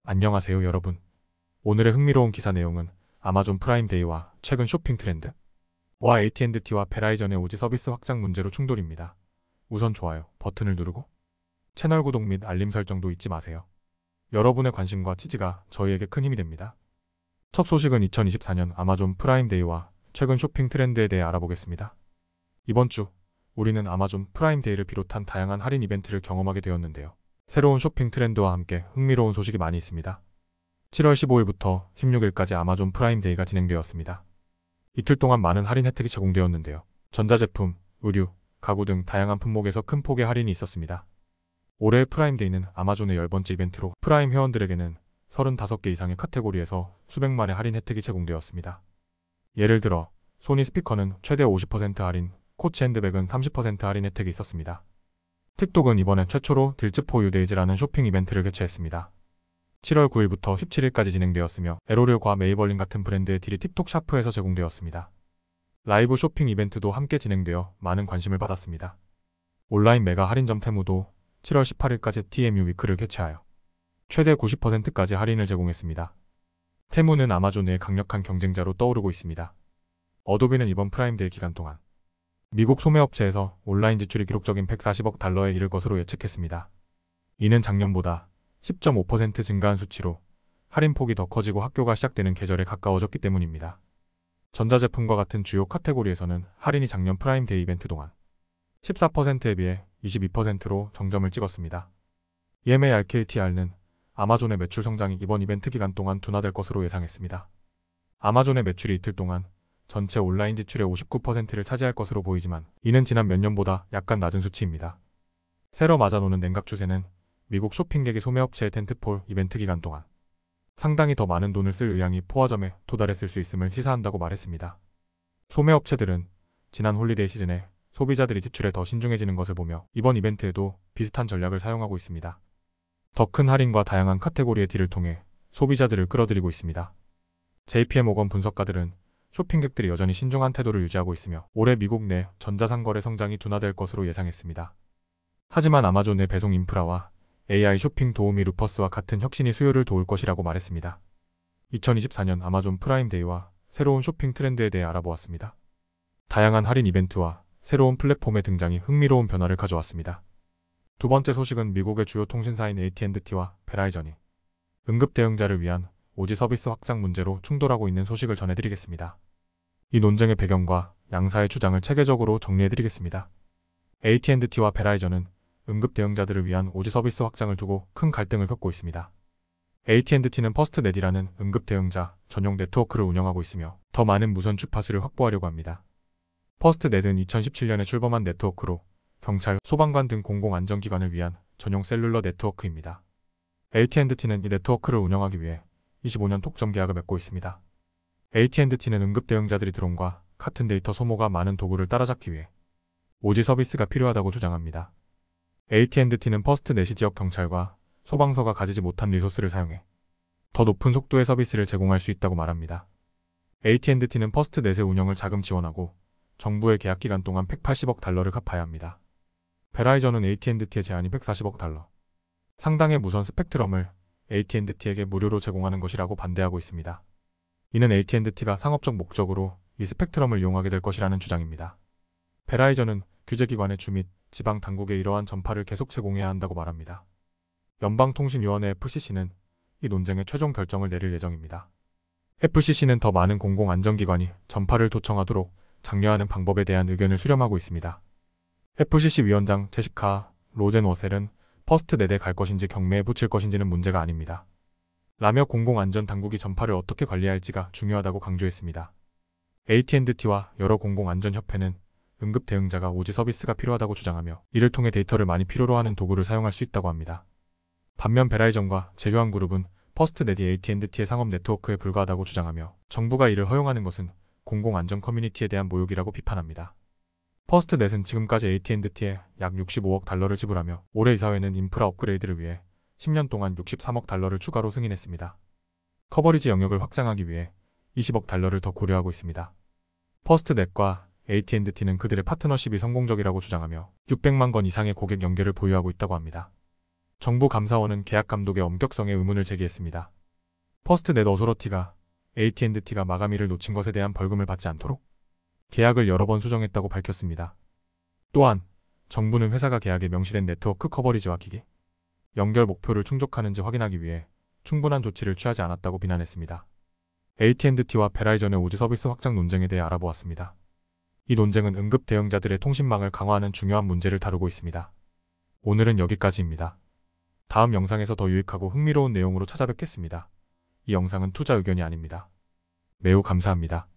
안녕하세요 여러분. 오늘의 흥미로운 기사 내용은 아마존 프라임데이와 최근 쇼핑 트렌드 와 AT&T와 베라이전의 오지 서비스 확장 문제로 충돌입니다. 우선 좋아요 버튼을 누르고 채널 구독 및 알림 설정도 잊지 마세요. 여러분의 관심과 지지가 저희에게 큰 힘이 됩니다. 첫 소식은 2024년 아마존 프라임데이와 최근 쇼핑 트렌드에 대해 알아보겠습니다. 이번 주 우리는 아마존 프라임데이를 비롯한 다양한 할인 이벤트를 경험하게 되었는데요. 새로운 쇼핑 트렌드와 함께 흥미로운 소식이 많이 있습니다. 7월 15일부터 16일까지 아마존 프라임데이가 진행되었습니다. 이틀 동안 많은 할인 혜택이 제공되었는데요. 전자제품, 의류, 가구 등 다양한 품목에서 큰 폭의 할인이 있었습니다. 올해의 프라임데이는 아마존의 10번째 이벤트로 프라임 회원들에게는 35개 이상의 카테고리에서 수백만의 할인 혜택이 제공되었습니다. 예를 들어 소니 스피커는 최대 50% 할인, 코치 핸드백은 30% 할인 혜택이 있었습니다. 틱톡은 이번에 최초로 딜즈4 유데이즈라는 쇼핑 이벤트를 개최했습니다. 7월 9일부터 17일까지 진행되었으며 에로렐과 메이벌린 같은 브랜드의 딜이 틱톡 샤프에서 제공되었습니다. 라이브 쇼핑 이벤트도 함께 진행되어 많은 관심을 받았습니다. 온라인 메가 할인점 테무도 7월 18일까지 TMU 위크를 개최하여 최대 90%까지 할인을 제공했습니다. 테무는 아마존의 강력한 경쟁자로 떠오르고 있습니다. 어도비는 이번 프라임데이 기간 동안 미국 소매업체에서 온라인 지출이 기록적인 140억 달러에 이를 것으로 예측했습니다. 이는 작년보다 10.5% 증가한 수치로 할인 폭이 더 커지고 학교가 시작되는 계절에 가까워졌기 때문입니다. 전자제품과 같은 주요 카테고리에서는 할인이 작년 프라임데이 이벤트 동안 14%에 비해 22%로 정점을 찍었습니다. EMA RKTR는 아마존의 매출 성장이 이번 이벤트 기간 동안 둔화될 것으로 예상했습니다. 아마존의 매출이 이틀 동안 전체 온라인 지출의 59%를 차지할 것으로 보이지만 이는 지난 몇 년보다 약간 낮은 수치입니다. 새로 맞아노는 냉각 추세는 미국 쇼핑객이 소매업체의 텐트폴 이벤트 기간 동안 상당히 더 많은 돈을 쓸 의향이 포화점에 도달했을 수 있음을 시사한다고 말했습니다. 소매업체들은 지난 홀리데이 시즌에 소비자들이 지출에 더 신중해지는 것을 보며 이번 이벤트에도 비슷한 전략을 사용하고 있습니다. 더 큰 할인과 다양한 카테고리의 딜을 통해 소비자들을 끌어들이고 있습니다. JPMorgan 분석가들은 쇼핑객들이 여전히 신중한 태도를 유지하고 있으며 올해 미국 내 전자상거래 성장이 둔화될 것으로 예상했습니다. 하지만 아마존의 배송 인프라와 AI 쇼핑 도우미 루퍼스와 같은 혁신이 수요를 도울 것이라고 말했습니다. 2024년 아마존 프라임데이와 새로운 쇼핑 트렌드에 대해 알아보았습니다. 다양한 할인 이벤트와 새로운 플랫폼의 등장이 흥미로운 변화를 가져왔습니다. 두 번째 소식은 미국의 주요 통신사인 AT&T와 베라이전이 응급 대응자를 위한 오지 서비스 확장 문제로 충돌하고 있는 소식을 전해드리겠습니다. 이 논쟁의 배경과 양사의 주장을 체계적으로 정리해드리겠습니다. AT&T와 베라이전은 응급 대응자들을 위한 오지 서비스 확장을 두고 큰 갈등을 겪고 있습니다. AT&T는 퍼스트넷이라는 응급 대응자 전용 네트워크를 운영하고 있으며 더 많은 무선 주파수를 확보하려고 합니다. 퍼스트넷은 2017년에 출범한 네트워크로 경찰, 소방관 등 공공안전기관을 위한 전용 셀룰러 네트워크입니다. AT&T는 이 네트워크를 운영하기 위해 25년 독점 계약을 맺고 있습니다. AT&T는 응급 대응자들이 드론과 같은 데이터 소모가 많은 도구를 따라잡기 위해 오지 서비스가 필요하다고 주장합니다. AT&T는 퍼스트넷이 지역 경찰과 소방서가 가지지 못한 리소스를 사용해 더 높은 속도의 서비스를 제공할 수 있다고 말합니다. AT&T는 퍼스트넷의 운영을 자금 지원하고 정부의 계약 기간 동안 180억 달러를 갚아야 합니다. 베라이전은 AT&T의 제한이 140억 달러 상당의 무선 스펙트럼을 AT&T에게 무료로 제공하는 것이라고 반대하고 있습니다. 이는 AT&T가 상업적 목적으로 이 스펙트럼을 이용하게 될 것이라는 주장입니다. 베라이전은 규제기관의 주 및 지방 당국에 이러한 전파를 계속 제공해야 한다고 말합니다. 연방통신위원회 FCC는 이 논쟁의 최종 결정을 내릴 예정입니다. FCC는 더 많은 공공안전기관이 전파를 도청하도록 장려하는 방법에 대한 의견을 수렴하고 있습니다. FCC 위원장 제시카 로젠워셀은 퍼스트넷에 갈 것인지 경매에 붙일 것인지는 문제가 아닙니다. 라며 공공안전당국이 전파를 어떻게 관리할지가 중요하다고 강조했습니다. AT&T와 여러 공공안전협회는 응급 대응자가 오지 서비스가 필요하다고 주장하며 이를 통해 데이터를 많이 필요로 하는 도구를 사용할 수 있다고 합니다. 반면 베라이전과 제휴한그룹은 퍼스트넷이 AT&T의 상업 네트워크에 불과하다고 주장하며 정부가 이를 허용하는 것은 공공안전 커뮤니티에 대한 모욕이라고 비판합니다. 퍼스트넷은 지금까지 AT&T에 약 65억 달러를 지불하며 올해 이사회는 인프라 업그레이드를 위해 10년 동안 63억 달러를 추가로 승인했습니다. 커버리지 영역을 확장하기 위해 20억 달러를 더 고려하고 있습니다. 퍼스트넷과 AT&T는 그들의 파트너십이 성공적이라고 주장하며 600만 건 이상의 고객 연결을 보유하고 있다고 합니다. 정부 감사원은 계약 감독의 엄격성에 의문을 제기했습니다. 퍼스트넷 어소러티가 AT&T가 마감일을 놓친 것에 대한 벌금을 받지 않도록 계약을 여러 번 수정했다고 밝혔습니다. 또한 정부는 회사가 계약에 명시된 네트워크 커버리지와 기기 연결 목표를 충족하는지 확인하기 위해 충분한 조치를 취하지 않았다고 비난했습니다. AT&T와 베라이전의 5G 서비스 확장 논쟁에 대해 알아보았습니다. 이 논쟁은 응급 대응자들의 통신망을 강화하는 중요한 문제를 다루고 있습니다. 오늘은 여기까지입니다. 다음 영상에서 더 유익하고 흥미로운 내용으로 찾아뵙겠습니다. 이 영상은 투자 의견이 아닙니다. 매우 감사합니다.